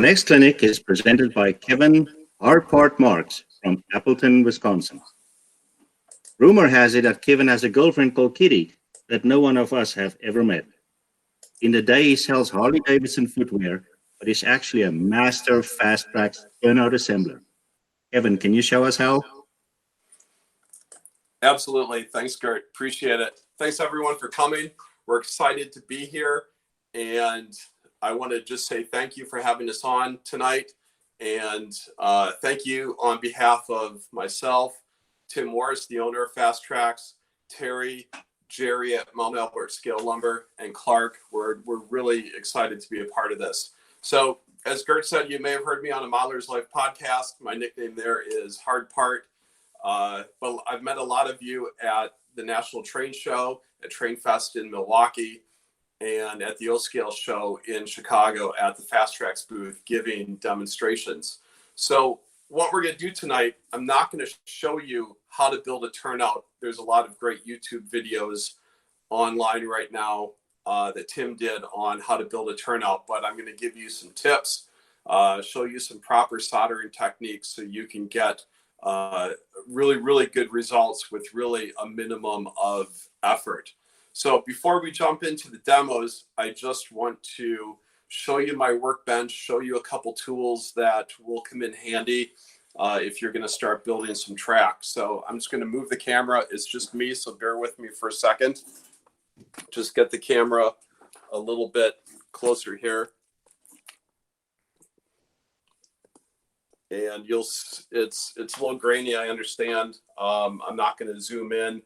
next clinic is presented by Kevin Harpart Marks from Appleton, Wisconsin. Rumor has it that Kevin has a girlfriend called Kitty that no one of us have ever met. In the day, he sells Harley-Davidson footwear, but is actually a master fast-track turnout assembler. Kevin, can you show us how? Absolutely. Thanks, Gert. Appreciate it. Thanks, everyone, for coming. We're excited to be here. And I want to just say thank you for having us on tonight. And thank you on behalf of myself, Tim Morris, the owner of Fast Tracks, Terry, Jerry at Mount Albert Scale Lumber, and Clark. We're really excited to be a part of this. So as Gert said, you may have heard me on a Modeler's Life podcast. My nickname there is Hard Part. But I've met a lot of you at the National Train Show, at Train Fest in Milwaukee, and at the O-Scale Show in Chicago at the Fast Tracks booth giving demonstrations. So what we're going to do tonight, I'm not going to show you how to build a turnout. There's a lot of great YouTube videos online right now that Tim did on how to build a turnout, but I'm going to give you some tips, show you some proper soldering techniques so you can get really, really good results with really a minimum of effort. So before we jump into the demos, I just want to show you my workbench, show you a couple tools that will come in handy if you're going to start building some tracks. So I'm just going to move the camera. It's just me, so bear with me for a second. Just get the camera a little bit closer here. And it's a little grainy, I understand. I'm not going to zoom in.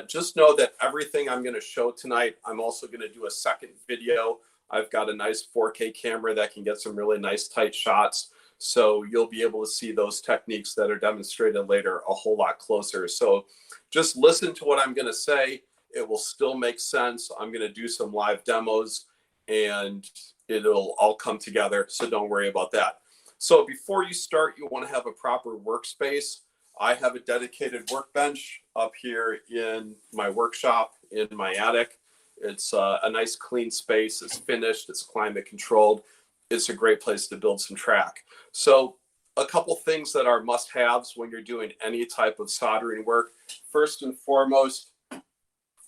Just know that everything I'm going to show tonight, I'm also going to do a second video. I've got a nice 4K camera that can get some really nice tight shots. So you'll be able to see those techniques that are demonstrated later a whole lot closer. So just listen to what I'm going to say. It will still make sense. I'm going to do some live demos and it'll all come together. So don't worry about that. So before you start, you want to have a proper workspace. I have a dedicated workbench up here in my workshop in my attic. It's a nice clean space. It's finished. It's climate controlled. It's a great place to build some track. So a couple things that are must-haves when you're doing any type of soldering work. First and foremost,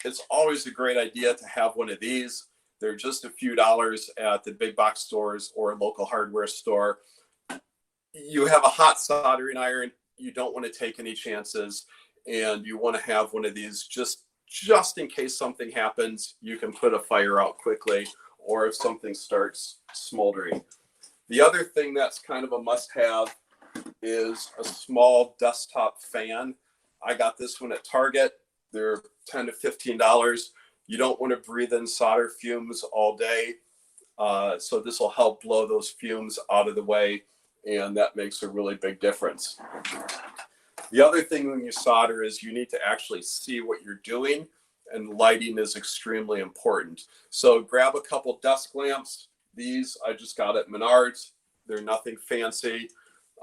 it's always a great idea to have one of these. They're just a few dollars at the big box stores or a local hardware store. You have a hot soldering iron. You don't want to take any chances, and you want to have one of these just in case something happens. You can put a fire out quickly, or if something starts smoldering. The other thing that's kind of a must-have is a small desktop fan. I got this one at Target. They're $10 to $15. You don't want to breathe in solder fumes all day, so this will help blow those fumes out of the way. And that makes a really big difference. The other thing when you solder is you need to actually see what you're doing, and lighting is extremely important. So grab a couple desk lamps. These I just got at Menards. They're nothing fancy.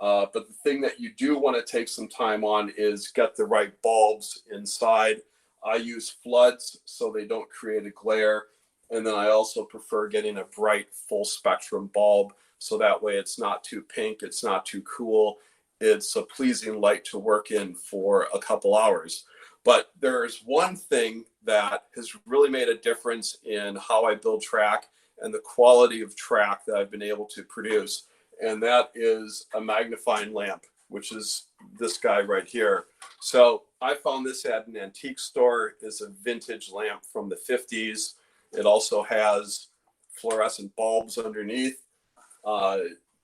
But the thing that you do want to take some time on is get the right bulbs inside. I use floods so they don't create a glare. And then I also prefer getting a bright full spectrum bulb. So that way it's not too pink, it's not too cool. It's a pleasing light to work in for a couple hours. But there's one thing that has really made a difference in how I build track and the quality of track that I've been able to produce. And that is a magnifying lamp, which is this guy right here. So I found this at an antique store. It's a vintage lamp from the 50s. It also has fluorescent bulbs underneath.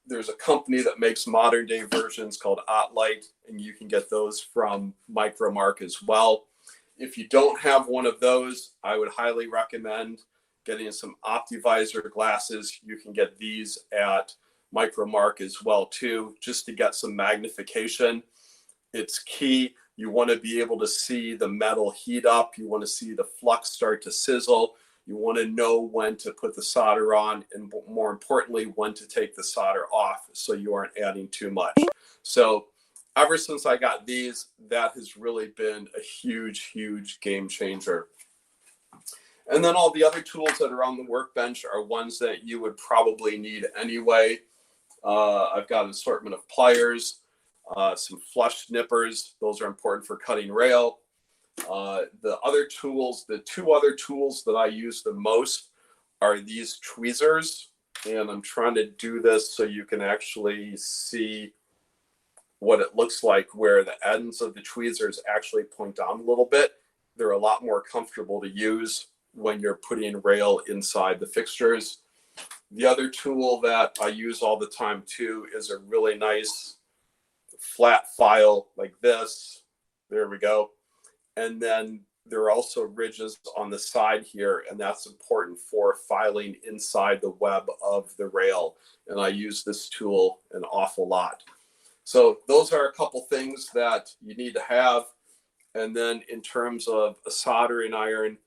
There's a company that makes modern day versions called OttLight, and you can get those from Micromark as well. If you don't have one of those, I would highly recommend getting some OptiVisor glasses. You can get these at Micromark as well too, just to get some magnification. It's key. You want to be able to see the metal heat up. You want to see the flux start to sizzle. You want to know when to put the solder on, and more importantly, when to take the solder off so you aren't adding too much. So ever since I got these, that has really been a huge, huge game changer. And then all the other tools that are on the workbench are ones that you would probably need anyway. I've got an assortment of pliers, some flush nippers. Those are important for cutting rail. The two other tools that I use the most are these tweezers. And I'm trying to do this so you can actually see what it looks like, where the ends of the tweezers actually point down a little bit. They're a lot more comfortable to use when you're putting rail inside the fixtures. The other tool that I use all the time too is a really nice flat file like this. There we go. And then there are also ridges on the side here, and that's important for filing inside the web of the rail. And I use this tool an awful lot. So those are a couple things that you need to have. And then in terms of a soldering iron,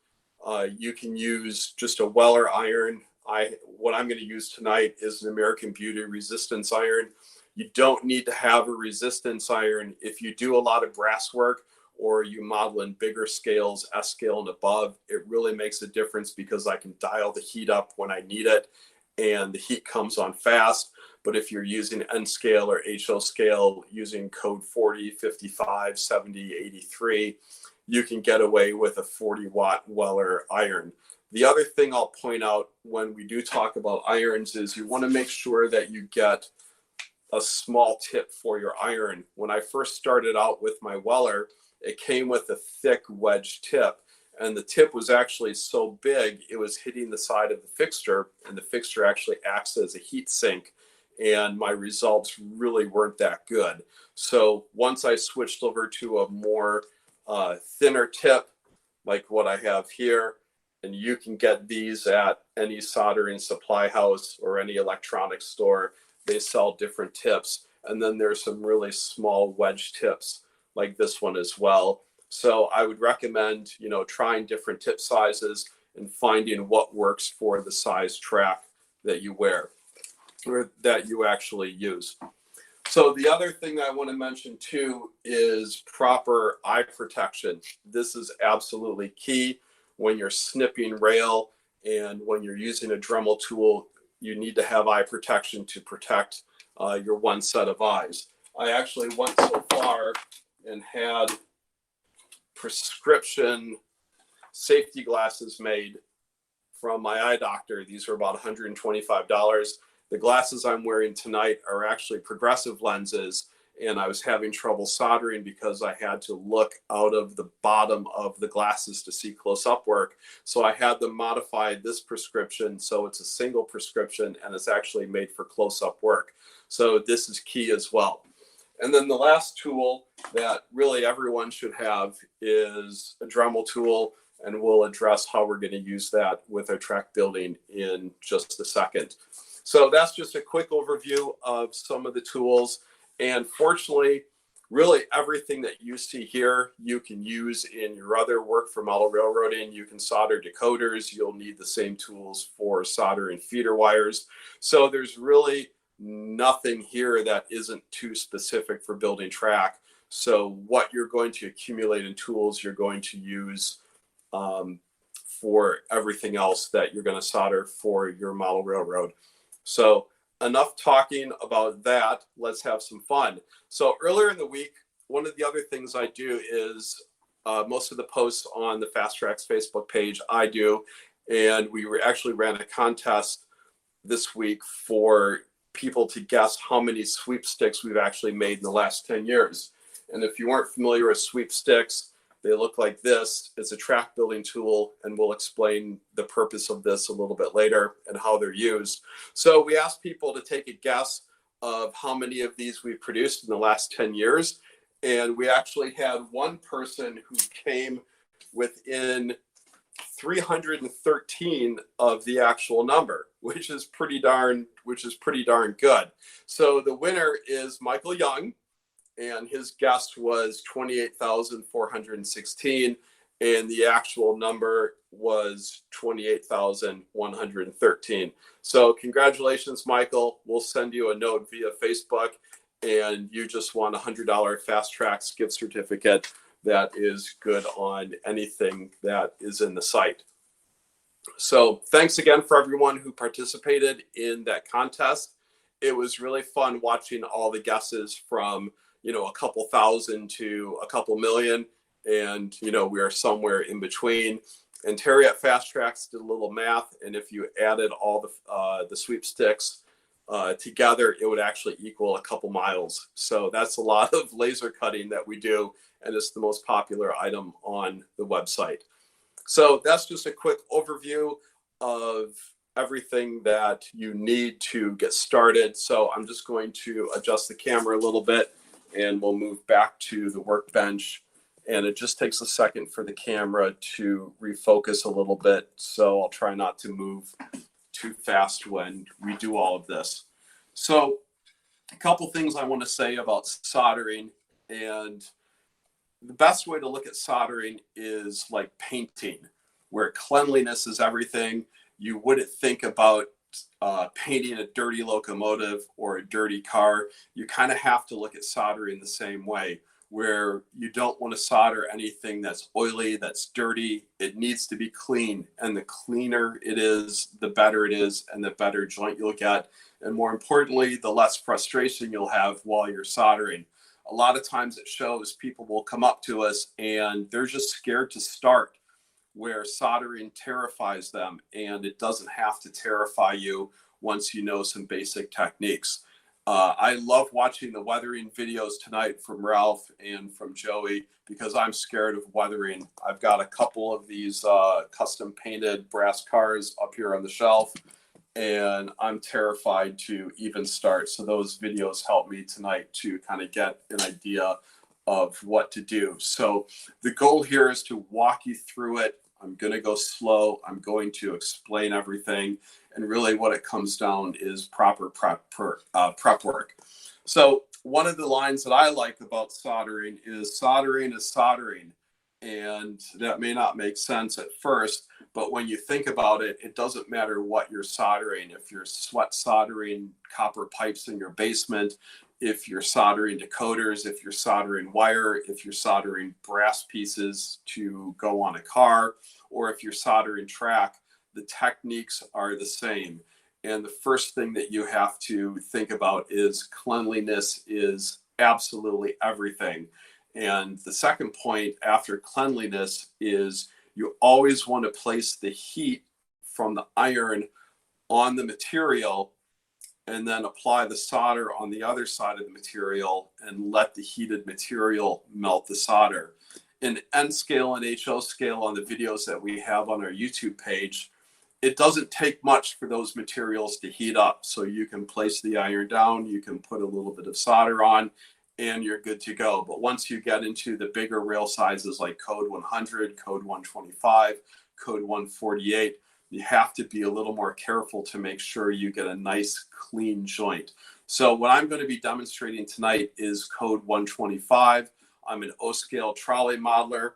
you can use just a Weller iron. What I'm going to use tonight is an American Beauty resistance iron. You don't need to have a resistance iron if you do a lot of brass work or you model in bigger scales, S scale and above. It really makes a difference because I can dial the heat up when I need it and the heat comes on fast. But if you're using N scale or HO scale using code 40, 55, 70, 83, you can get away with a 40-watt Weller iron. The other thing I'll point out when we do talk about irons is you want to make sure that you get a small tip for your iron. When I first started out with my Weller, it came with a thick wedge tip, and the tip was actually so big it was hitting the side of the fixture, and the fixture actually acts as a heat sink, and my results really weren't that good. So once I switched over to a more thinner tip like what I have here, and you can get these at any soldering supply house or any electronics store. They sell different tips, and then there's some really small wedge tips like this one as well. So I would recommend, trying different tip sizes and finding what works for the size track that you wear or that you actually use. So the other thing I want to mention too is proper eye protection. This is absolutely key when you're snipping rail and when you're using a Dremel tool. You need to have eye protection to protect your one set of eyes. I actually went so far and had prescription safety glasses made from my eye doctor. These are about $125. The glasses I'm wearing tonight are actually progressive lenses, and I was having trouble soldering because I had to look out of the bottom of the glasses to see close-up work. So I had them modify this prescription so it's a single prescription and it's actually made for close-up work. So this is key as well. And then the last tool that really everyone should have is a Dremel tool, and we'll address how we're going to use that with our track building in just a second. So that's just a quick overview of some of the tools. And fortunately, really everything that you see here, you can use in your other work for model railroading. You can solder decoders. You'll need the same tools for soldering feeder wires. So there's really nothing here that isn't too specific for building track. So what you're going to accumulate in tools, you're going to use for everything else that you're going to solder for your model railroad. So enough talking about that. Let's have some fun. So earlier in the week, one of the other things I do is most of the posts on the Fast Tracks Facebook page I do. And we actually ran a contest this week for people to guess how many sweepsticks we've actually made in the last 10 years. And if you aren't familiar with sweepsticks, they look like this. It's a track building tool, and we'll explain the purpose of this a little bit later and how they're used. So we asked people to take a guess of how many of these we've produced in the last 10 years. And we actually had one person who came within 313 of the actual number, which is pretty darn good. So the winner is Michael Young, and his guess was 28,416, and the actual number was 28,113. So congratulations, Michael. We'll send you a note via Facebook, and you just won a $100 Fast Tracks gift certificate that is good on anything that is in the site. So thanks again for everyone who participated in that contest. it was really fun watching all the guesses from, a couple thousand to a couple million. And, we are somewhere in between. And Terry at Fast Tracks did a little math. And if you added all the sweepsticks together, it would actually equal a couple miles. So that's a lot of laser cutting that we do. And it's the most popular item on the website. So that's just a quick overview of everything that you need to get started. So I'm just going to adjust the camera a little bit and we'll move back to the workbench. And it just takes a second for the camera to refocus a little bit. So I'll try not to move too fast when we do all of this. So a couple things I want to say about soldering. And the best way to look at soldering is like painting, where cleanliness is everything. You wouldn't think about painting a dirty locomotive or a dirty car. You kind of have to look at soldering the same way, where you don't want to solder anything that's oily, that's dirty. It needs to be clean. And the cleaner it is, the better it is, and the better joint you'll get. And more importantly, the less frustration you'll have while you're soldering. A lot of times it shows people will come up to us and they're just scared to start, where soldering terrifies them, and it doesn't have to terrify you once you know some basic techniques. I love watching the weathering videos tonight from Ralph and from Joey because I'm scared of weathering. I've got a couple of these custom painted brass cars up here on the shelf, and I'm terrified to even start. So those videos help me tonight to kind of get an idea of what to do. So the goal here is to walk you through it. I'm going to go slow. I'm going to explain everything. And really what it comes down is proper prep work. So one of the lines that I like about soldering is soldering is soldering. And that may not make sense at first, but when you think about it, it doesn't matter what you're soldering. If you're sweat soldering copper pipes in your basement, if you're soldering decoders, if you're soldering wire, if you're soldering brass pieces to go on a car, or if you're soldering track, the techniques are the same. And the first thing that you have to think about is cleanliness is absolutely everything. And the second point after cleanliness is you always want to place the heat from the iron on the material and then apply the solder on the other side of the material and let the heated material melt the solder. In N scale and HO scale on the videos that we have on our YouTube page, it doesn't take much for those materials to heat up. So you can place the iron down, you can put a little bit of solder on, and you're good to go. But once you get into the bigger rail sizes like code 100, code 125, code 148, you have to be a little more careful to make sure you get a nice clean joint. So what I'm going to be demonstrating tonight is code 125. I'm an O-scale trolley modeler,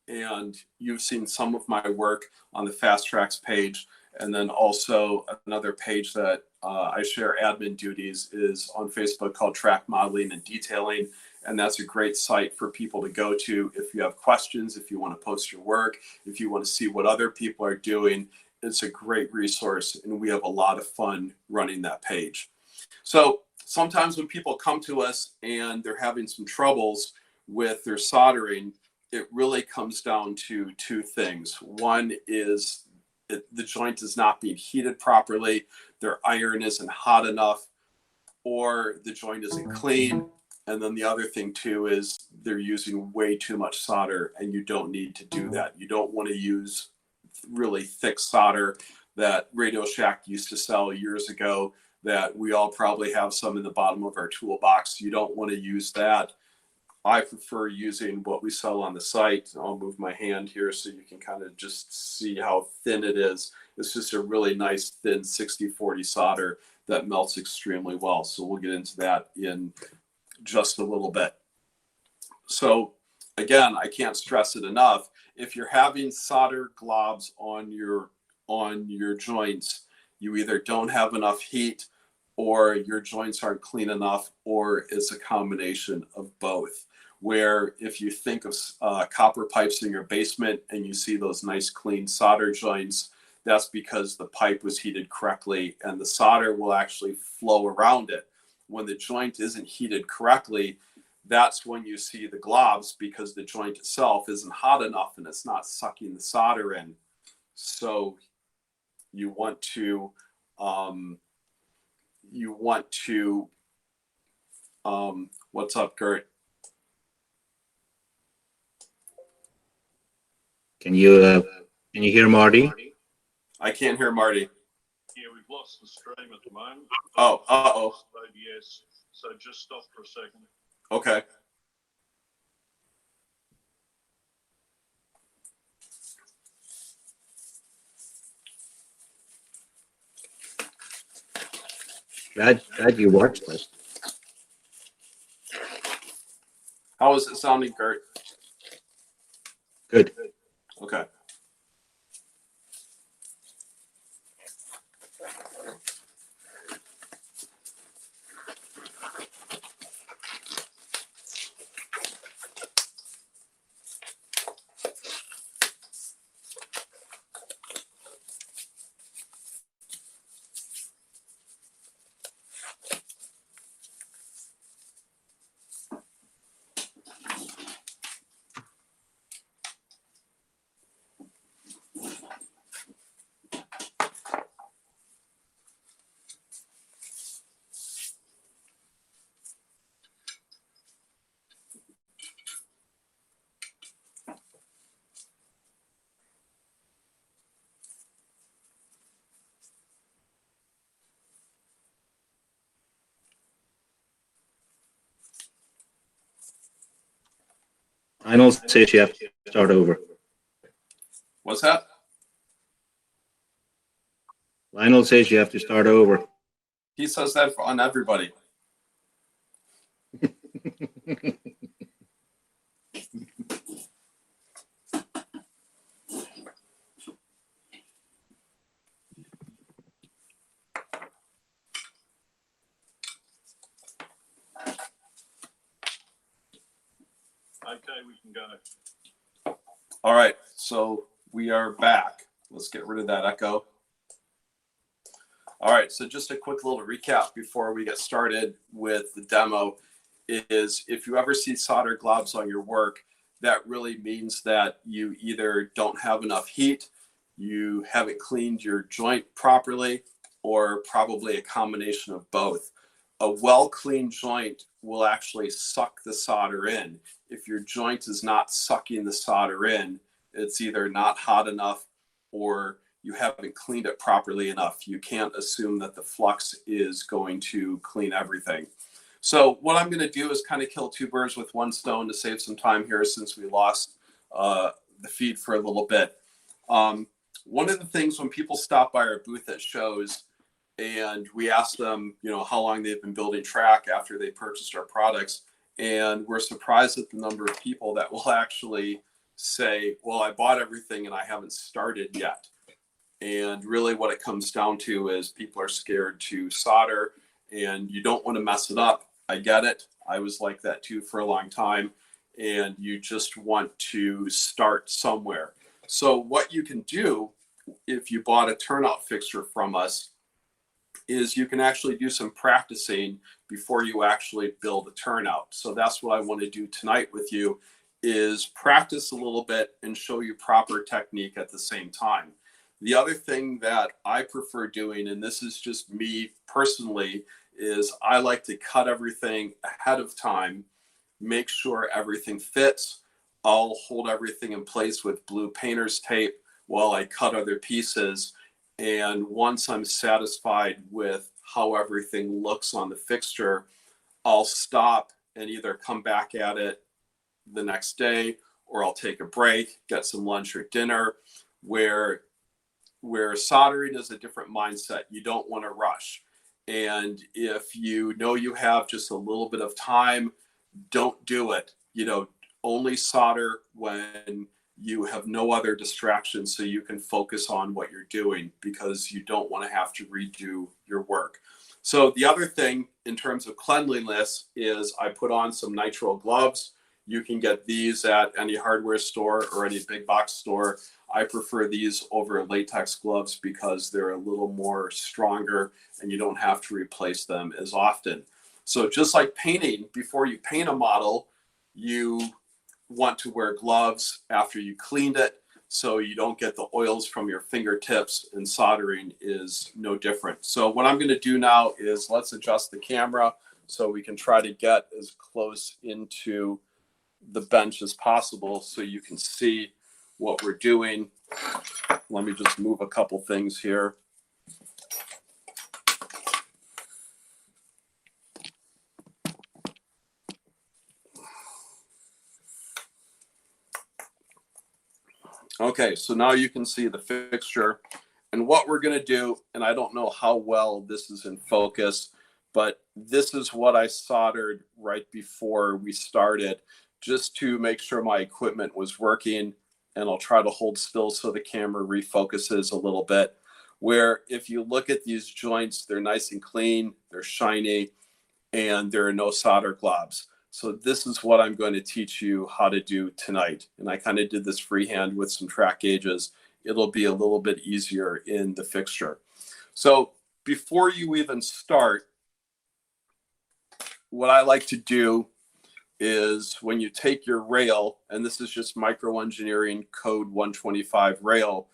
and you've seen some of my work on the Fast Tracks page. And then also another page that I share admin duties is on Facebook called Track Modeling and Detailing. And that's a great site for people to go to if you have questions, if you want to post your work, if you want to see what other people are doing. It's a great resource, and we have a lot of fun running that page. So sometimes when people come to us and they're having some troubles with their soldering, it really comes down to two things. One is the joint is not being heated properly, their iron isn't hot enough, or the joint isn't clean. And then the other thing too is they're using way too much solder, and you don't need to do that. You don't want to use really thick solder that Radio Shack used to sell years ago that we all probably have some in the bottom of our toolbox. You don't want to use that. I prefer using what we sell on the site. I'll move my hand here so you can kind of just see how thin it is. It's just a really nice thin 60-40 solder that melts extremely well. So we'll get into that in just a little bit. So again, I can't stress it enough. If you're having solder globs on your joints, you either don't have enough heat, or your joints aren't clean enough, or it's a combination of both. Where if you think of copper pipes in your basement and you see those nice clean solder joints, that's because the pipe was heated correctly and the solder will actually flow around it. When the joint isn't heated correctly, that's when you see the globs, because the joint itself isn't hot enough and it's not sucking the solder in. So you want to what's up, Gert? Can you hear Marty? I can't hear Marty. Yeah, we've lost the stream at the moment. Oh, uh-oh. OBS, so just stop for a second. Okay. Glad you watched this. How is it sounding, Gert? Good. Okay. Lionel says you have to start over. What's that? Lionel says you have to start over. He says that on everybody. Okay, we can go. All right, so we are back. Let's get rid of that echo. All right, so just a quick little recap before we get started with the demo is if you ever see solder globs on your work, that really means that you either don't have enough heat, you haven't cleaned your joint properly, or probably a combination of both. A well-cleaned joint will actually suck the solder in. If your joint is not sucking the solder in, it's either not hot enough or you haven't cleaned it properly enough. You can't assume that the flux is going to clean everything. So what I'm going to do is kind of kill two birds with one stone to save some time here, since we lost the feed for a little bit. One of the things when people stop by our booth at shows and we ask them, you know, how long they've been building track after they purchased our products, and we're surprised at the number of people that will actually say, well, I bought everything and I haven't started yet. And really what it comes down to is people are scared to solder and you don't want to mess it up. I get it. I was like that too for a long time. And you just want to start somewhere. So what you can do if you bought a turnout fixture from us is you can actually do some practicing before you actually build a turnout. So that's what I want to do tonight with you, is practice a little bit and show you proper technique at the same time. The other thing that I prefer doing, and this is just me personally, is I like to cut everything ahead of time, make sure everything fits. I'll hold everything in place with blue painter's tape while I cut other pieces. And once I'm satisfied with how everything looks on the fixture, I'll stop and either come back at it the next day, or I'll take a break, get some lunch or dinner. Where soldering is a different mindset. You don't want to rush. And if you know you have just a little bit of time, don't do it. You know, only solder when you have no other distractions so you can focus on what you're doing, because you don't want to have to redo your work. So the other thing in terms of cleanliness is I put on some nitrile gloves. You can get these at any hardware store or any big box store. I prefer these over latex gloves because they're a little more stronger and you don't have to replace them as often. So just like painting, before you paint a model, you want to wear gloves after you cleaned it so you don't get the oils from your fingertips, and soldering is no different. So what I'm going to do now is let's adjust the camera so we can try to get as close into the bench as possible so you can see what we're doing. Let me just move a couple things here. Okay, so now you can see the fixture. And what we're going to do, and I don't know how well this is in focus, but this is what I soldered right before we started, just to make sure my equipment was working. And I'll try to hold still so the camera refocuses a little bit. Where if you look at these joints, they're nice and clean, they're shiny, and there are no solder globs. So this is what I'm going to teach you how to do tonight. And I kind of did this freehand with some track gauges. It'll be a little bit easier in the fixture. So before you even start, what I like to do is when you take your rail, and this is just micro engineering code 125 rail,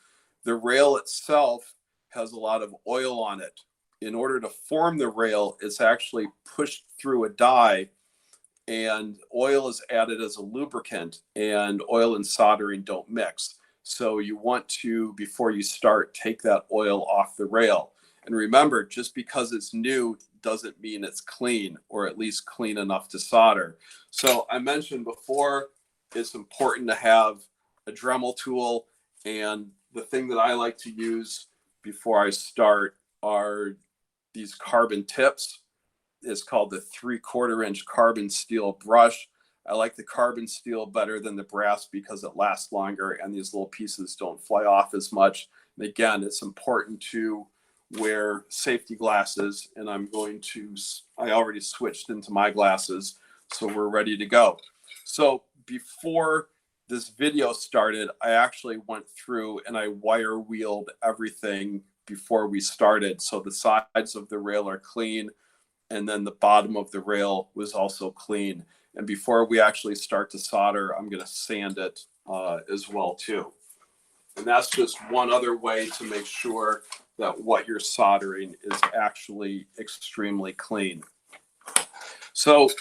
the rail itself has a lot of oil on it. In order to form the rail, it's actually pushed through a die, and oil is added as a lubricant, and oil and soldering don't mix. So you want to, before you start, take that oil off the rail. And remember, just because it's new doesn't mean it's clean, or at least clean enough to solder. So I mentioned before, it's important to have a Dremel tool. And the thing that I like to use before I start are these carbon tips. It's called the 3/4 inch carbon steel brush. I like the carbon steel better than the brass because it lasts longer and these little pieces don't fly off as much. And again, it's important to wear safety glasses, and I already switched into my glasses, so we're ready to go. So before this video started, I actually went through and I wire wheeled everything before we started. So the sides of the rail are clean, and then the bottom of the rail was also clean. And before we actually start to solder, I'm going to sand it as well too. And that's just one other way to make sure that what you're soldering is actually extremely clean. So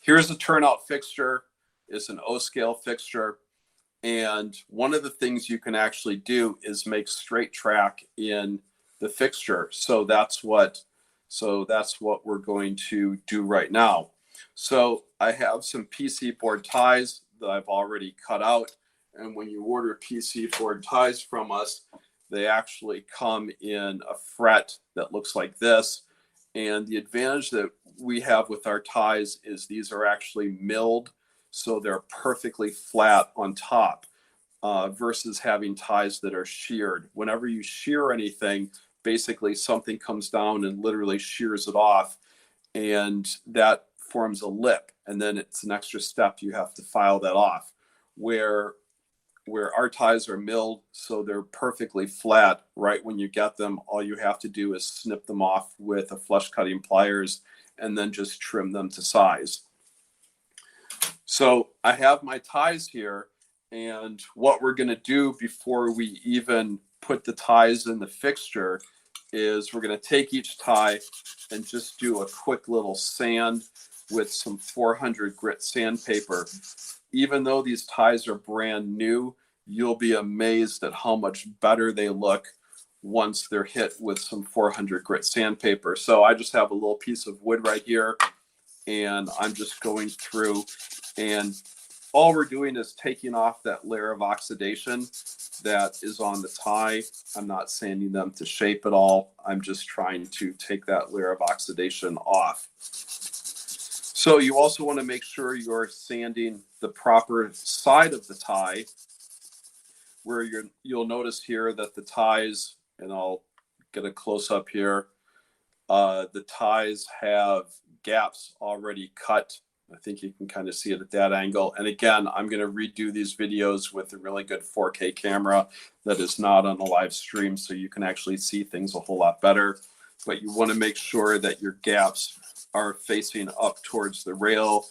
here's a turnout fixture. It's an O-scale fixture. And one of the things you can actually do is make straight track in the fixture. So that's what we're going to do right now. So I have some PC board ties that I've already cut out. And when you order PC board ties from us, they actually come in a fret that looks like this. And the advantage that we have with our ties is these are actually milled, so they're perfectly flat on top, versus having ties that are sheared. Whenever you shear anything, basically something comes down and literally shears it off, and that forms a lip, and then it's an extra step. You have to file that off. Where our ties are milled, so they're perfectly flat right when you get them, all you have to do is snip them off with a flush cutting pliers and then just trim them to size. So I have my ties here, and what we're going to do before we even put the ties in the fixture is we're going to take each tie and just do a quick little sand with some 400 grit sandpaper. Even though these ties are brand new, you'll be amazed at how much better they look once they're hit with some 400 grit sandpaper. So I just have a little piece of wood right here, and I'm just going through, and all we're doing is taking off that layer of oxidation that is on the tie. I'm not sanding them to shape at all. I'm just trying to take that layer of oxidation off. So you also want to make sure you're sanding the proper side of the tie, where you'll notice here that the ties, and I'll get a close up here, the ties have gaps already cut I think you can kind of see it at that angle. And again, I'm going to redo these videos with a really good 4K camera that is not on the live stream, so you can actually see things a whole lot better. But you want to make sure that your gaps are facing up towards the rail.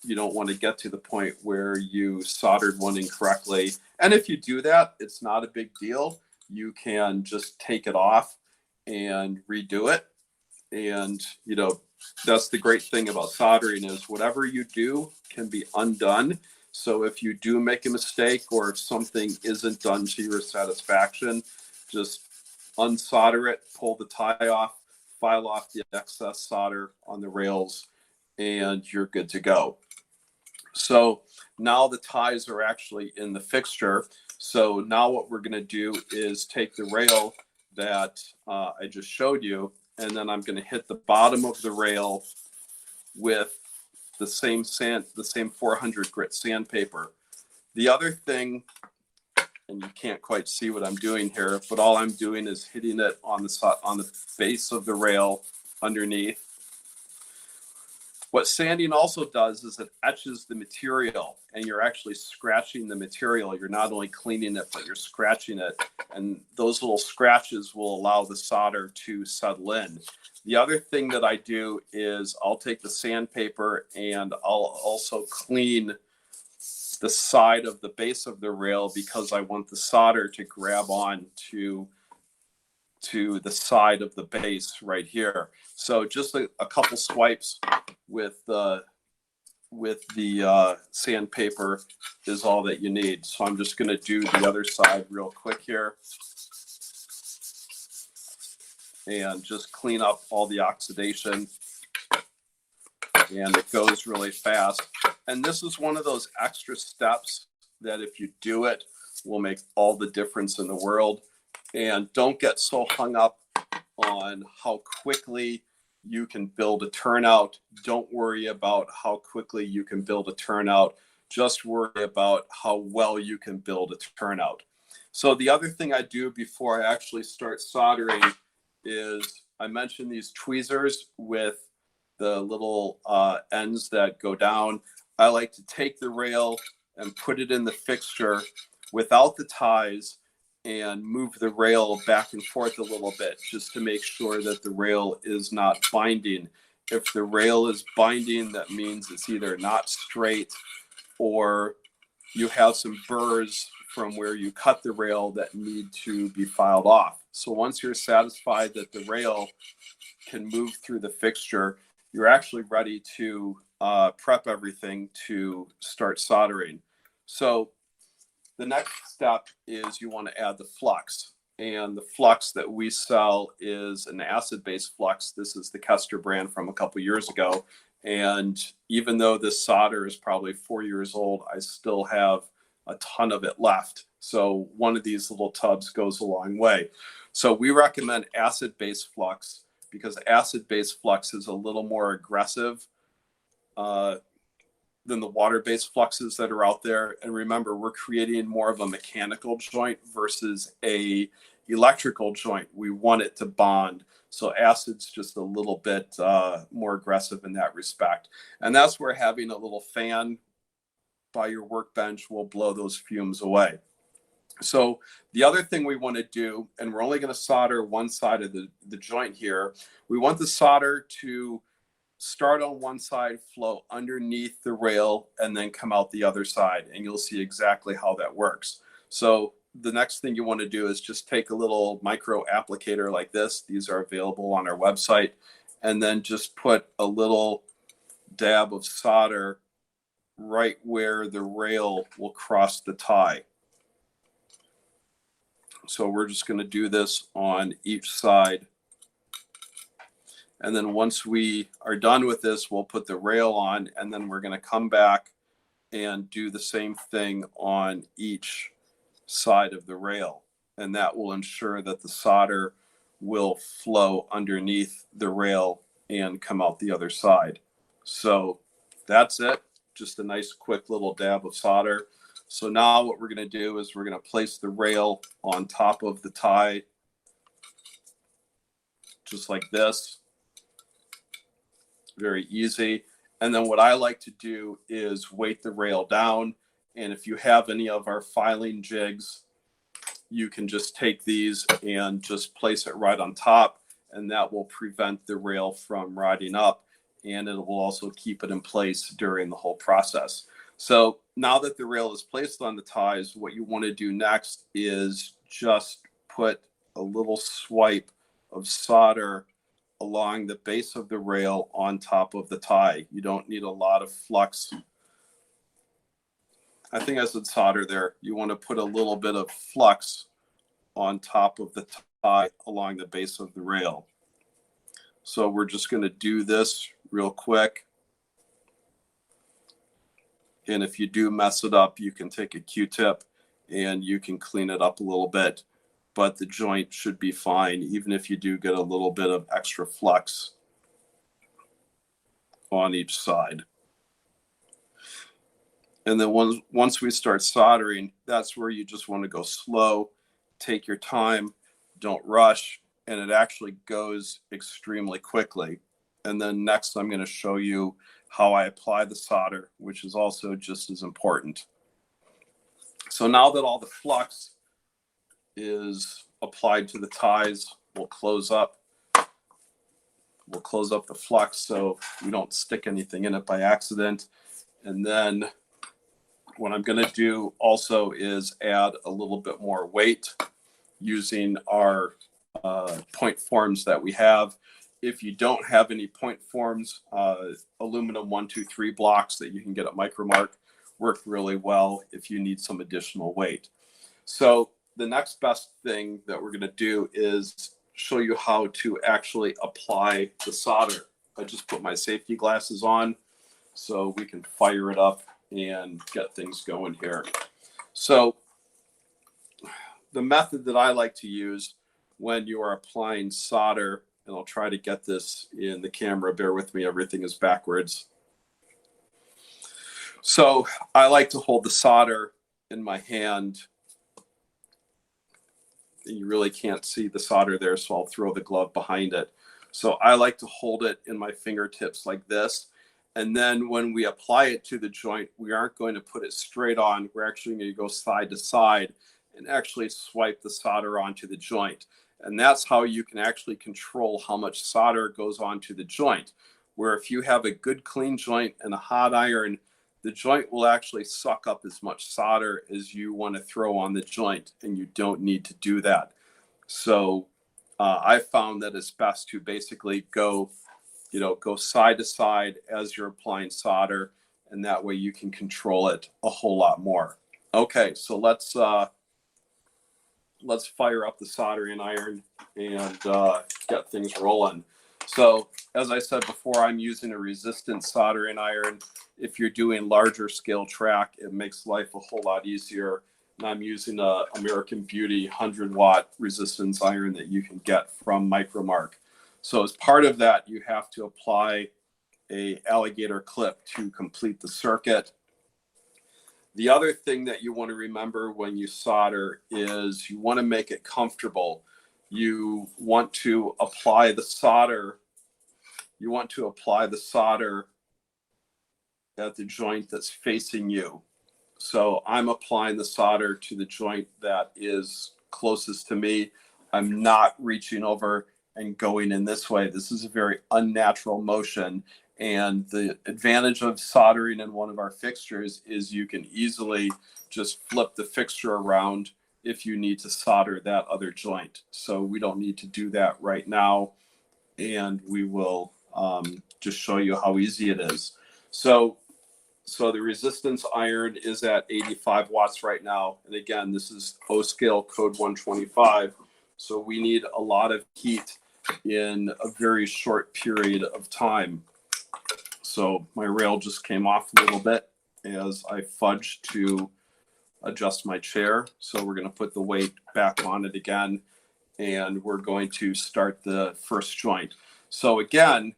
You don't want to get to the point where you soldered one incorrectly. And if you do that, it's not a big deal. You can just take it off and redo it. And, you know, that's the great thing about soldering is whatever you do can be undone. So if you do make a mistake or if something isn't done to your satisfaction, just unsolder it, pull the tie off, file off the excess solder on the rails, and you're good to go. So now the ties are actually in the fixture. So now what we're going to do is take the rail that I just showed you, and then I'm going to hit the bottom of the rail with the same 400 grit sandpaper. The other thing, and you can't quite see what I'm doing here, but all I'm doing is hitting it on the base of the rail underneath. What sanding also does is it etches the material, and you're actually scratching the material. You're not only cleaning it, but you're scratching it. And those little scratches will allow the solder to settle in. The other thing that I do is I'll take the sandpaper and I'll also clean the side of the base of the rail because I want the solder to grab on to the side of the base right here. So just a couple swipes with the sandpaper is all that you need. So I'm just going to do the other side real quick here and just clean up all the oxidation. And it goes really fast. And this is one of those extra steps that if you do it will make all the difference in the world. And don't get so hung up on how quickly you can build a turnout. Don't worry about how quickly you can build a turnout. Just worry about how well you can build a turnout. So the other thing I do before I actually start soldering is I mentioned these tweezers with the little ends that go down. I like to take the rail and put it in the fixture without the ties and move the rail back and forth a little bit just to make sure that the rail is not binding. If the rail is binding, that means it's either not straight or you have some burrs from where you cut the rail that need to be filed off. So once you're satisfied that the rail can move through the fixture, you're actually ready to prep everything to start soldering. So the next step is you want to add the flux. And the flux that we sell is an acid-based flux. This is the Kester brand from a couple years ago. And even though this solder is probably 4 years old, I still have a ton of it left. So one of these little tubs goes a long way. So we recommend acid-based flux because acid-based flux is a little more aggressive than the water-based fluxes that are out there. And remember, we're creating more of a mechanical joint versus a electrical joint. We want it to bond. So acid's just a little bit more aggressive in that respect. And that's where having a little fan by your workbench will blow those fumes away. So the other thing we want to do, and we're only going to solder one side of the joint here, we want the solder to start on one side, flow underneath the rail, and then come out the other side. And you'll see exactly how that works. So the next thing you want to do is just take a little micro applicator like this. These are available on our website. And then just put a little dab of solder right where the rail will cross the tie. So we're just going to do this on each side. And then once we are done with this, we'll put the rail on, and then we're going to come back and do the same thing on each side of the rail. And that will ensure that the solder will flow underneath the rail and come out the other side. So that's it. Just a nice quick little dab of solder. So now what we're going to do is we're going to place the rail on top of the tie, just like this. Very easy. And then what I like to do is weight the rail down. And if you have any of our filing jigs, you can just take these and just place it right on top, and that will prevent the rail from riding up, and it will also keep it in place during the whole process. So now that the rail is placed on the ties, what you want to do next is just put a little swipe of solder along the base of the rail on top of the tie. You don't need a lot of flux. I think I said solder there. You want to put a little bit of flux on top of the tie along the base of the rail. So we're just going to do this real quick. And if you do mess it up, you can take a Q-tip and you can clean it up a little bit. But the joint should be fine, even if you do get a little bit of extra flux on each side. And then once we start soldering, that's where you just want to go slow, take your time, don't rush, and it actually goes extremely quickly. And then next, I'm going to show you how I apply the solder, which is also just as important. So now that all the flux is applied to the ties, we'll close up the flux so we don't stick anything in it by accident. And then what I'm going to do also is add a little bit more weight using our point forms that we have. If you don't have any point forms, aluminum 123 blocks that you can get at Micromark work really well if you need some additional weight. So the next best thing that we're going to do is show you how to actually apply the solder. I just put my safety glasses on so we can fire it up and get things going here. So the method that I like to use when you are applying solder, and I'll try to get this in the camera, bear with me, everything is backwards. So I like to hold the solder in my hand. You really can't see the solder there, so I'll throw the glove behind it. So I like to hold it in my fingertips like this. And then when we apply it to the joint, we aren't going to put it straight on. We're actually going to go side to side and actually swipe the solder onto the joint. And that's how you can actually control how much solder goes onto the joint. Where if you have a good clean joint and a hot iron, the joint will actually suck up as much solder as you want to throw on the joint, and you don't need to do that. So I found that it's best to basically go side to side as you're applying solder, and that way you can control it a whole lot more. Okay, so let's fire up the soldering iron and get things rolling. So as I said before, I'm using a resistant soldering iron. If you're doing larger scale track, it makes life a whole lot easier. And I'm using a American Beauty 100-watt resistance iron that you can get from Micromark. So as part of that, you have to apply a alligator clip to complete the circuit. The other thing that you want to remember when you solder is you want to make it comfortable. You want to apply the solder. You want to apply the solder at the joint that's facing you. So I'm applying the solder to the joint that is closest to me. I'm not reaching over and going in this way. This is a very unnatural motion. And the advantage of soldering in one of our fixtures is you can easily just flip the fixture around if you need to solder that other joint. So we don't need to do that right now. And we will just show you how easy it is. So the resistance iron is at 85 watts right now. And again, this is O scale code 125. So we need a lot of heat in a very short period of time. So my rail just came off a little bit as I fudged to adjust my chair. So we're going to put the weight back on it again, and we're going to start the first joint. So again,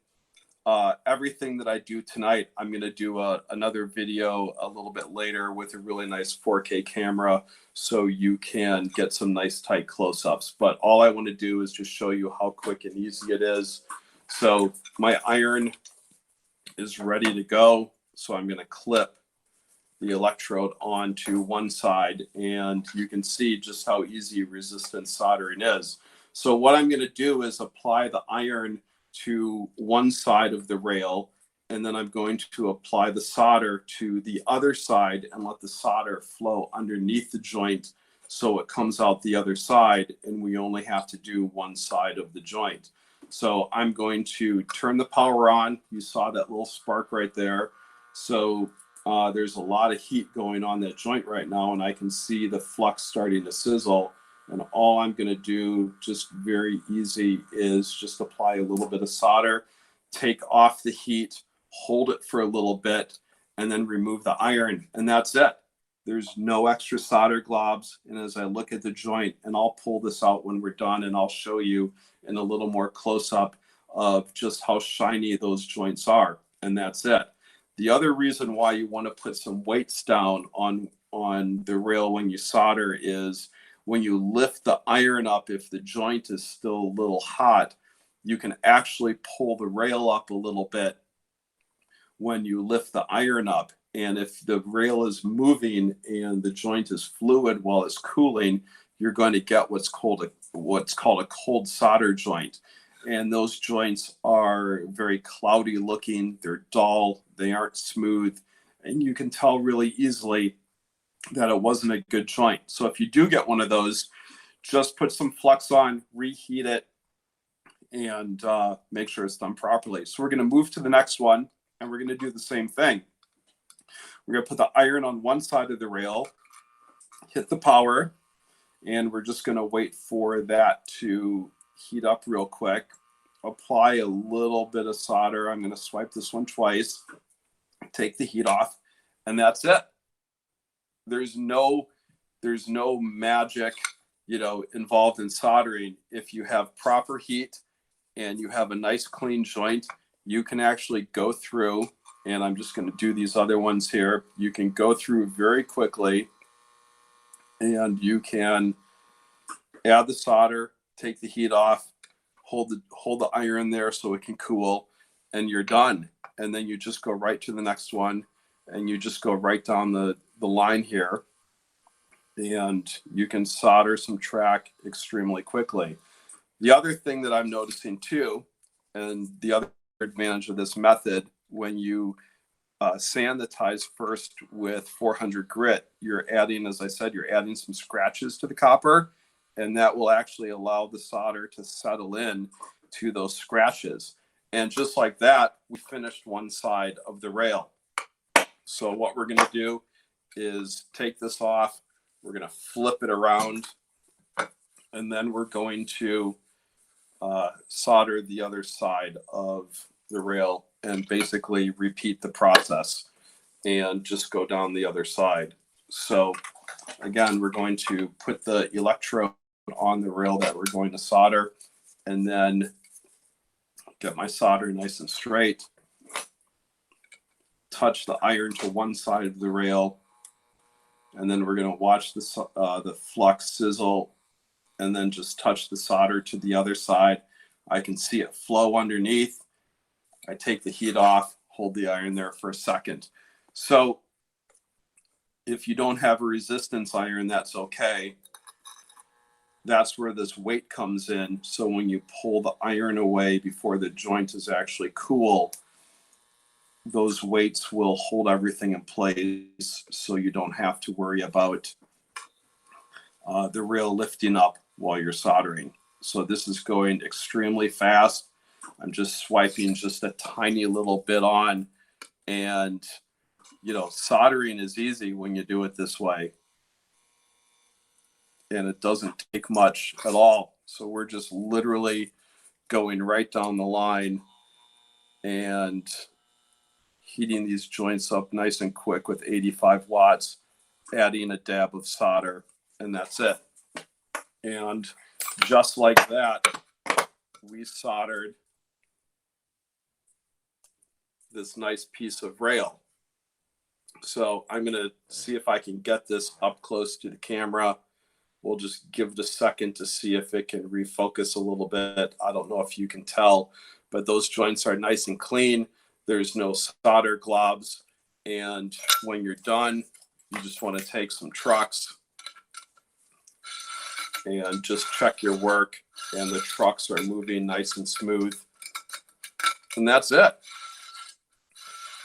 everything that I do tonight, I'm going to do another video a little bit later with a really nice 4K camera so you can get some nice tight close-ups. But all I want to do is just show you how quick and easy it is. So my iron is ready to go. So I'm going to clip the electrode onto one side, and you can see just how easy resistance soldering is. So what I'm going to do is apply the iron to one side of the rail, and then I'm going to apply the solder to the other side and let the solder flow underneath the joint so it comes out the other side, and we only have to do one side of the joint. So I'm going to turn the power on. You saw that little spark right there. So there's a lot of heat going on that joint right now, and I can see the flux starting to sizzle. And all I'm going to do, just very easy, is just apply a little bit of solder, take off the heat, hold it for a little bit, and then remove the iron. And that's it. There's no extra solder globs. And as I look at the joint, and I'll pull this out when we're done, and I'll show you in a little more close-up of just how shiny those joints are. And that's it. The other reason why you want to put some weights down on the rail when you solder is when you lift the iron up, if the joint is still a little hot, you can actually pull the rail up a little bit when you lift the iron up. And if the rail is moving and the joint is fluid while it's cooling, you're going to get what's called a cold solder joint. And those joints are very cloudy looking. They're dull. They aren't smooth. And you can tell really easily that it wasn't a good joint. So if you do get one of those, just put some flux on, reheat it, and make sure it's done properly. So we're going to move to the next one, and we're going to do the same thing. We're going to put the iron on one side of the rail, hit the power, and we're just going to wait for that to heat up real quick. Apply a little bit of solder. I'm going to swipe this one twice, take the heat off, and that's it. There's no magic, involved in soldering. If you have proper heat and you have a nice clean joint, you can actually go through, and I'm just going to do these other ones here. You can go through very quickly, and you can add the solder, take the heat off, hold the iron there so it can cool, and you're done. And then you just go right to the next one, and you just go right down the line here, and you can solder some track extremely quickly. The other thing that I'm noticing too, and the other advantage of this method, when you sanitize first with 400 grit, you're adding, as I said, you're adding some scratches to the copper, and that will actually allow the solder to settle in to those scratches. And just like that, we finished one side of the rail. So what we're going to do is take this off. We're going to flip it around, and then we're going to solder the other side of the rail and basically repeat the process and just go down the other side. So again, we're going to put the electrode on the rail that we're going to solder, and then get my solder nice and straight. Touch the iron to one side of the rail, and then we're going to watch the flux sizzle, and then just touch the solder to the other side. I can see it flow underneath. I take the heat off, hold the iron there for a second. So if you don't have a resistance iron, that's okay. That's where this weight comes in. So when you pull the iron away before the joint is actually cool, those weights will hold everything in place, so you don't have to worry about the rail lifting up while you're soldering. So this is going extremely fast. I'm just swiping just a tiny little bit on, and soldering is easy when you do it this way, and it doesn't take much at all. So we're just literally going right down the line and heating these joints up nice and quick with 85 watts, adding a dab of solder, and that's it. And just like that, we soldered this nice piece of rail. So I'm going to see if I can get this up close to the camera. We'll just give it a second to see if it can refocus a little bit. I don't know if you can tell, but those joints are nice and clean. There's no solder globs. And when you're done, you just want to take some trucks and just check your work, and the trucks are moving nice and smooth. And that's it.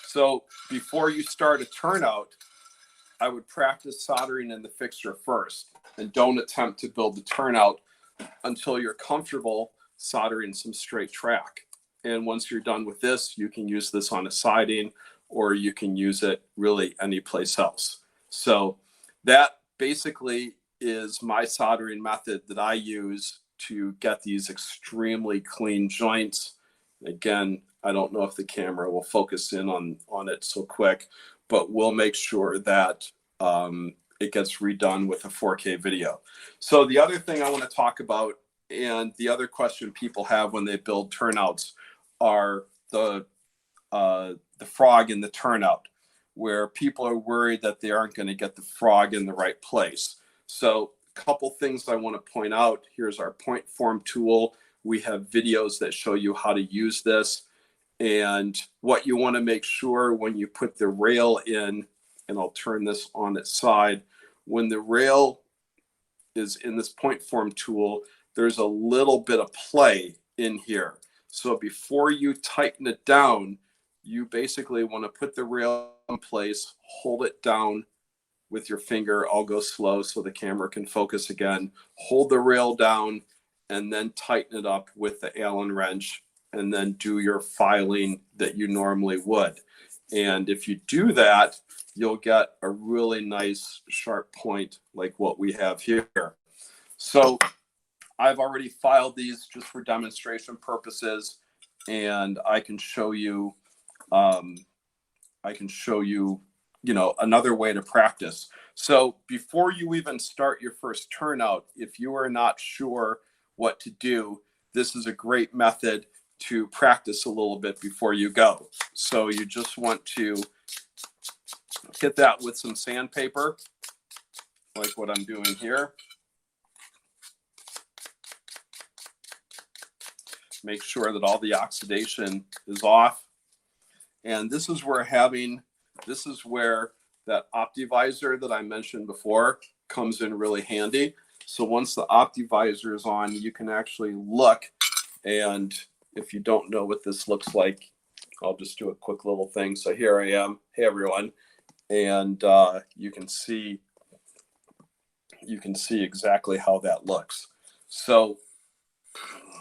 So before you start a turnout, I would practice soldering in the fixture first, and don't attempt to build the turnout until you're comfortable soldering some straight track. And once you're done with this, you can use this on a siding, or you can use it really any place else. So that basically is my soldering method that I use to get these extremely clean joints. Again, I don't know if the camera will focus in on it so quick, but we'll make sure that it gets redone with a 4K video. So the other thing I want to talk about, and the other question people have when they build turnouts, are the frog in the turnout, where people are worried that they aren't going to get the frog in the right place. So a couple things I want to point out. Here's our point form tool. We have videos that show you how to use this. And what you want to make sure when you put the rail in, and I'll turn this on its side, when the rail is in this point form tool, there's a little bit of play in here. So before you tighten it down, you basically want to put the rail in place, hold it down with your finger. I'll go slow so the camera can focus again. Hold the rail down and then tighten it up with the Allen wrench, and then do your filing that you normally would. And if you do that, you'll get a really nice sharp point like what we have here. So I've already filed these just for demonstration purposes, and I can show you, another way to practice. So before you even start your first turnout, if you are not sure what to do, this is a great method to practice a little bit before you go. So you just want to hit that with some sandpaper, like what I'm doing here. Make sure that all the oxidation is off. And this is where that OptiVisor that I mentioned before comes in really handy. So once the OptiVisor is on, you can actually look. And if you don't know what this looks like, I'll just do a quick little thing. So here I am. Hey, everyone. And you can see exactly how that looks. So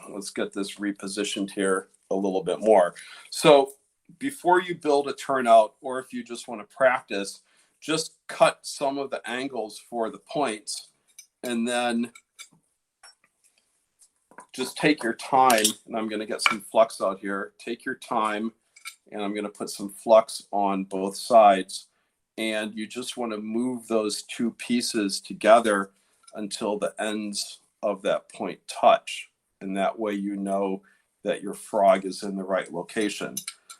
let's get this repositioned here a little bit more. So before you build a turnout, or if you just want to practice, just cut some of the angles for the points, and then just take your time. And I'm going to get some flux out here. Take your time, and I'm going to put some flux on both sides. And you just want to move those two pieces together until the ends of that point touch. And that way you know that your frog is in the right location.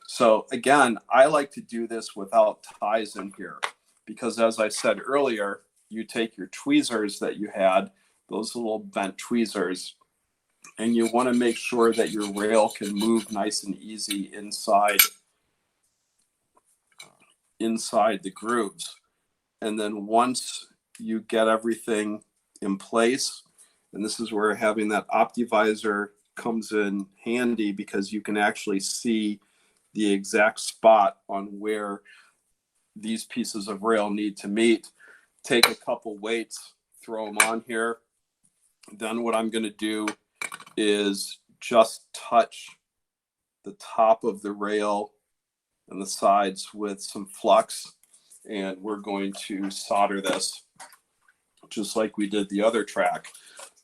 So again, I like to do this without ties in here, because as I said earlier, you take your tweezers that you had, those little bent tweezers, and you want to make sure that your rail can move nice and easy inside the grooves. And then once you get everything in place, and this is where having that OptiVisor comes in handy, because you can actually see the exact spot on where these pieces of rail need to meet. Take a couple weights, throw them on here. Then what I'm going to do is just touch the top of the rail and the sides with some flux, and we're going to solder this just like we did the other track.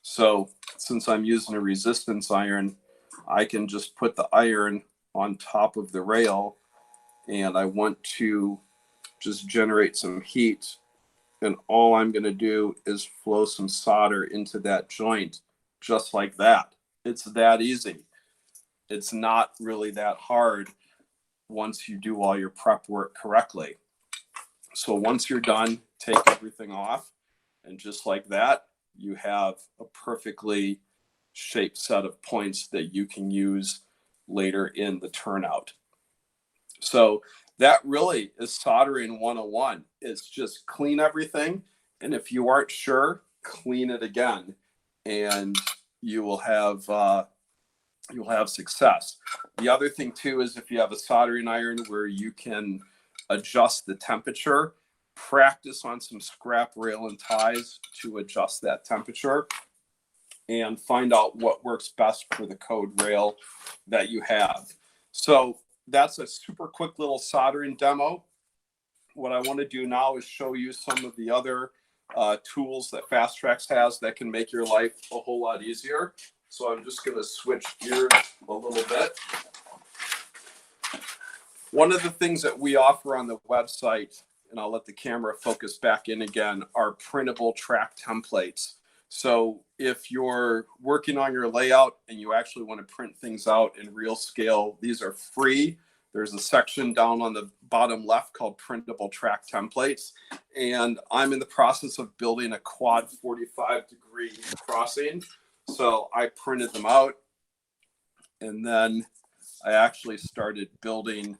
So since I'm using a resistance iron, I can just put the iron on top of the rail, and I want to just generate some heat, and all I'm going to do is flow some solder into that joint just like that. It's that easy. It's not really that hard once you do all your prep work correctly. So once you're done, take everything off, and just like that, you have a perfectly shaped set of points that you can use later in the turnout. So that really is soldering 101. It's just clean everything. And if you aren't sure, clean it again, and you will have success. The other thing too is if you have a soldering iron where you can adjust the temperature, practice on some scrap rail and ties to adjust that temperature and find out what works best for the code rail that you have. So that's a super quick little soldering demo. What I want to do now is show you some of the other tools that FastTrax has that can make your life a whole lot easier. So I'm just going to switch gears a little bit. One of the things that we offer on the website, and I'll let the camera focus back in again, are printable track templates. So if you're working on your layout and you actually want to print things out in real scale, these are free. There's a section down on the bottom left called printable track templates. And I'm in the process of building a quad 45-degree crossing. So I printed them out, and then I actually started building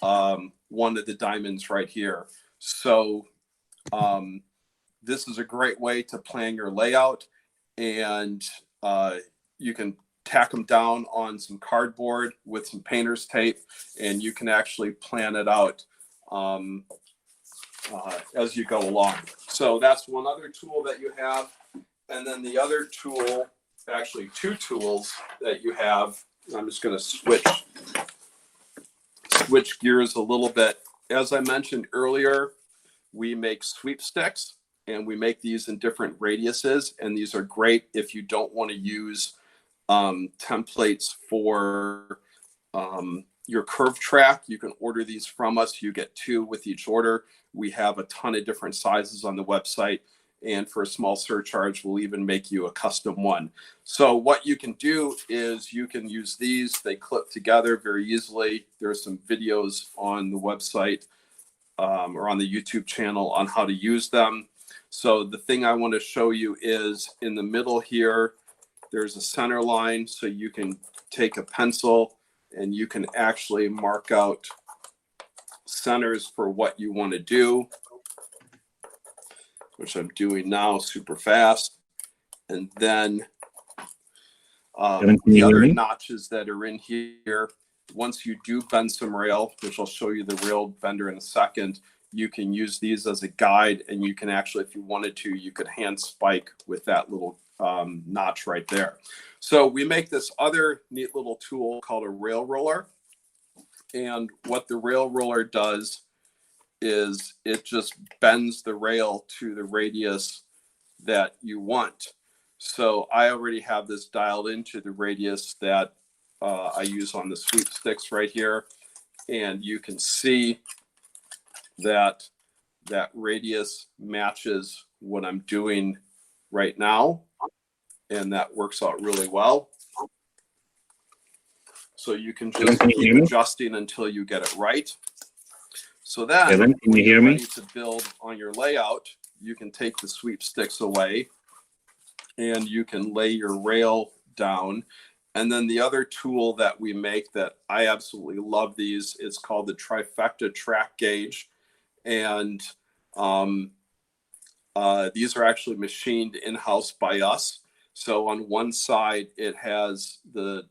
one of the diamonds right here. So this is a great way to plan your layout, and you can tack them down on some cardboard with some painter's tape, and you can actually plan it out as you go along. So that's one other tool that you have. And then the other tool, actually two tools that you have, I'm just going to switch gears a little bit. As I mentioned earlier, we make sweepsticks, and we make these in different radiuses. And these are great if you don't want to use templates for your curve track. You can order these from us. You get 2 with each order. We have a ton of different sizes on the website. And for a small surcharge, we'll even make you a custom one. So what you can do is you can use these. They clip together very easily. There are some videos on the website or on the YouTube channel on how to use them. So the thing I want to show you is in the middle here, there's a center line. So you can take a pencil and you can actually mark out centers for what you want to do, which I'm doing now super fast. And then the other notches that are in here, once you do bend some rail, which I'll show you the rail bender in a second, you can use these as a guide, and you can actually, if you wanted to, you could hand spike with that little notch right there. So we make this other neat little tool called a rail roller. And what the rail roller does is it just bends the rail to the radius that you want. So I already have this dialed into the radius that I use on the sweepsticks right here. And you can see that that radius matches what I'm doing right now. And that works out really well. So you can just keep adjusting until you get it right. So then when you're ready to build on your layout, you can take the sweepsticks away and you can lay your rail down. And then the other tool that we make that I absolutely love these, it's called the trifecta track gauge. And these are actually machined in-house by us. So on one side, it has the,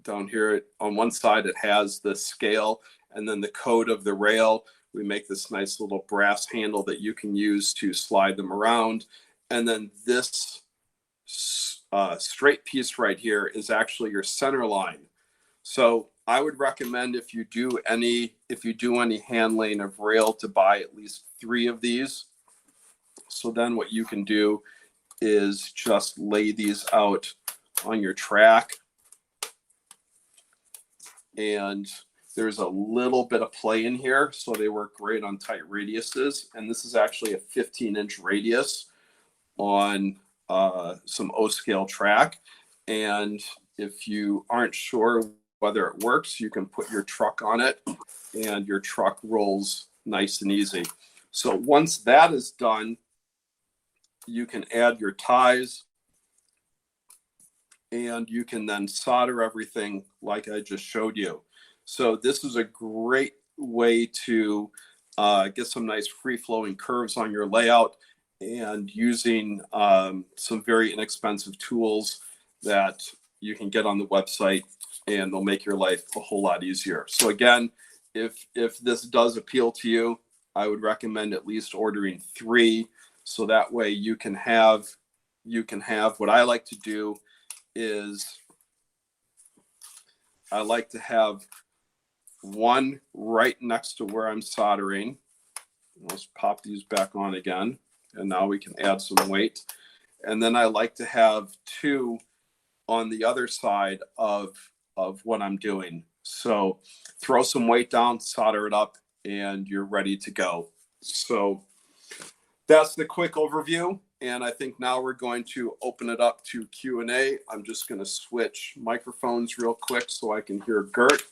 down here on one side, it has the scale and then the code of the rail. We make this nice little brass handle that you can use to slide them around. And then this straight piece right here is actually your center line. So I would recommend if you do any hand laying of rail to buy at least 3 of these. So then what you can do is just lay these out on your track. And there's a little bit of play in here, so they work great on tight radiuses. And this is actually a 15-inch radius on some O-scale track. And if you aren't sure whether it works, you can put your truck on it and your truck rolls nice and easy. So once that is done, you can add your ties and you can then solder everything like I just showed you. So this is a great way to get some nice free-flowing curves on your layout, and using some very inexpensive tools that you can get on the website, and they'll make your life a whole lot easier. So again, if this does appeal to you, I would recommend at least ordering 3, so that way you can have what I like to do is I like to have one right next to where I'm soldering. Let's pop these back on again. And now we can add some weight. And then I like to have 2 on the other side of what I'm doing. So throw some weight down, solder it up, and you're ready to go. So that's the quick overview. And I think now we're going to open it up to Q&A. I'm just going to switch microphones real quick so I can hear Gert,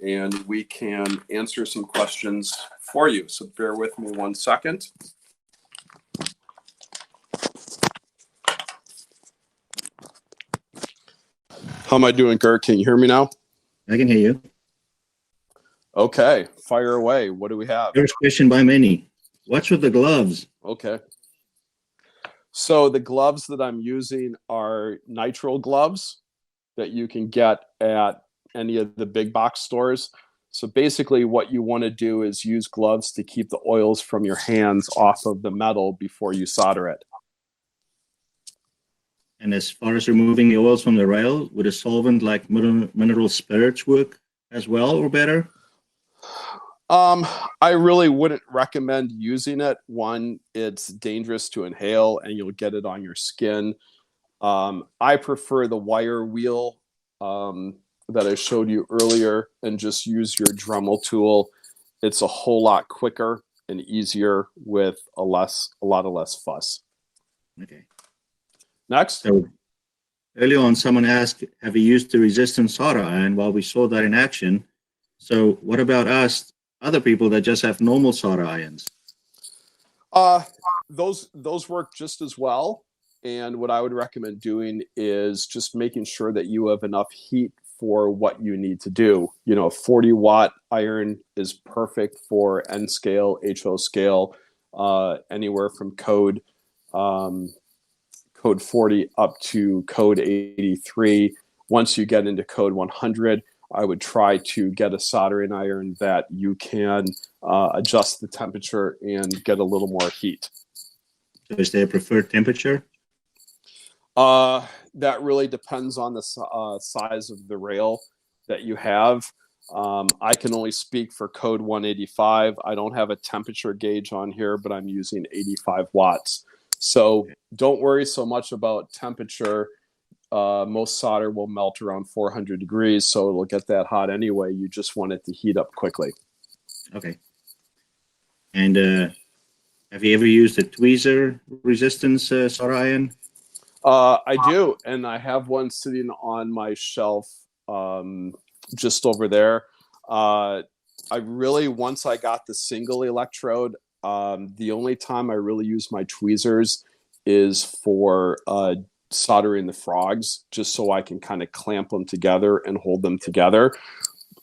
and we can answer some questions for you. So bear with me 1 second. How am I doing, Gert? Can you hear me now? I can hear you. Okay, fire away. What do we have? First question by many. What's with the gloves? Okay. So the gloves that I'm using are nitrile gloves that you can get at any of the big box stores. So basically what you want to do is use gloves to keep the oils from your hands off of the metal before you solder it. And as far as removing the oils from the rail, would a solvent like mineral spirits work as well or better? I really wouldn't recommend using it. One, it's dangerous to inhale and you'll get it on your skin. I prefer the wire wheel that I showed you earlier, and just use your Dremel tool. It's a whole lot quicker and easier with a lot of less fuss. Okay. Next. So earlier on, someone asked, have you used the resistance solder iron? Well, we saw that in action. So what about us, other people that just have normal solder irons? Those work just as well. And what I would recommend doing is just making sure that you have enough heat for what you need to do. You know, a 40-watt iron is perfect for N scale, HO scale, anywhere from code 40 up to code 83. Once you get into code 100, I would try to get a soldering iron that you can adjust the temperature and get a little more heat. So is there a preferred temperature? That really depends on the size of the rail that you have. I can only speak for code 185. I don't have a temperature gauge on here, but I'm using 85 watts. So don't worry so much about temperature. Most solder will melt around 400 degrees, so it'll get that hot anyway. You just want it to heat up quickly. Okay. And have you ever used a tweezer resistance solder iron? I do, and I have one sitting on my shelf just over there. Once I got the single electrode, the only time I really use my tweezers is for soldering the frogs, just so I can kind of clamp them together and hold them together.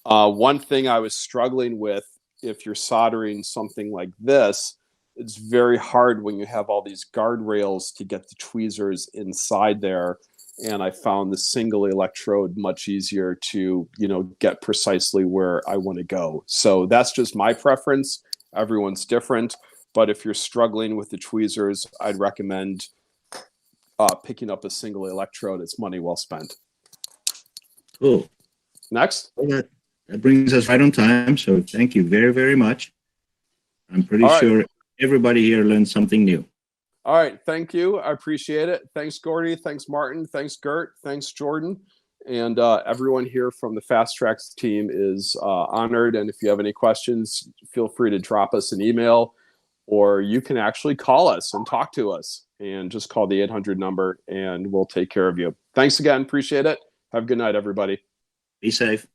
One thing I was struggling with, if you're soldering something like this, it's very hard when you have all these guardrails to get the tweezers inside there. And I found the single electrode much easier to, get precisely where I want to go. So that's just my preference. Everyone's different. But if you're struggling with the tweezers, I'd recommend picking up a single electrode. It's money well spent. Cool. Next. Well, that brings us right on time. So thank you very, very much. I'm pretty sure everybody here learned something new. All right. Thank you. I appreciate it. Thanks, Gordy. Thanks, Martin. Thanks, Gert. Thanks, Jordan. And everyone here from the Fast Tracks team is honored. And if you have any questions, feel free to drop us an email, or you can actually call us and talk to us, and just call the 800 number and we'll take care of you. Thanks again. Appreciate it. Have a good night, everybody. Be safe.